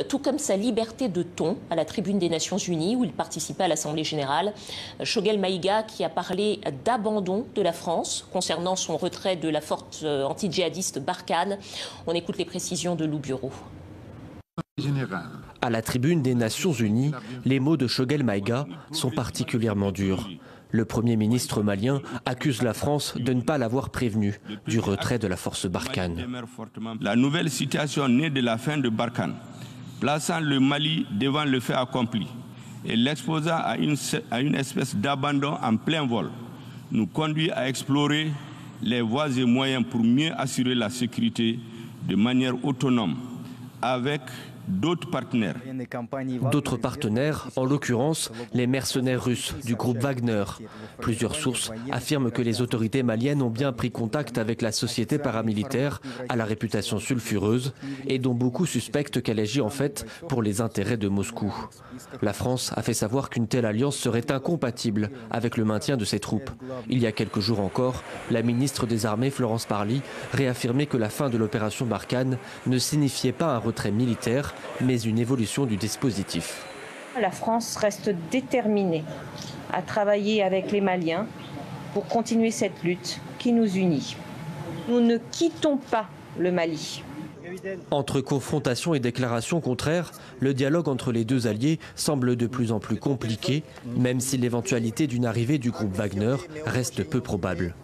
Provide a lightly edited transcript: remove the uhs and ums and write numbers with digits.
tout comme sa liberté de ton à la tribune des Nations Unies où il participait à l'Assemblée générale. Choguel Maïga qui a parlé d'abandon de la France concernant son retrait de la force anti-djihadiste Barkhane. On écoute les précisions de Lou Bureau. À la tribune des Nations Unies, les mots de Choguel Maïga sont particulièrement durs. Le Premier ministre malien accuse la France de ne pas l'avoir prévenu du retrait de la force Barkhane. La nouvelle situation née de la fin de Barkhane, plaçant le Mali devant le fait accompli et l'exposant à une espèce d'abandon en plein vol, nous conduit à explorer les voies et moyens pour mieux assurer la sécurité de manière autonome avec d'autres partenaires. D'autres partenaires, en l'occurrence les mercenaires russes du groupe Wagner. Plusieurs sources affirment que les autorités maliennes ont bien pris contact avec la société paramilitaire à la réputation sulfureuse et dont beaucoup suspectent qu'elle agit en fait pour les intérêts de Moscou. La France a fait savoir qu'une telle alliance serait incompatible avec le maintien de ses troupes. Il y a quelques jours encore, la ministre des Armées Florence Parly réaffirmait que la fin de l'opération Barkhane ne signifiait pas un retrait militaire, mais une évolution du dispositif. La France reste déterminée à travailler avec les Maliens pour continuer cette lutte qui nous unit. Nous ne quittons pas le Mali. Entre confrontation et déclarations contraires, le dialogue entre les deux alliés semble de plus en plus compliqué, même si l'éventualité d'une arrivée du groupe Wagner reste peu probable.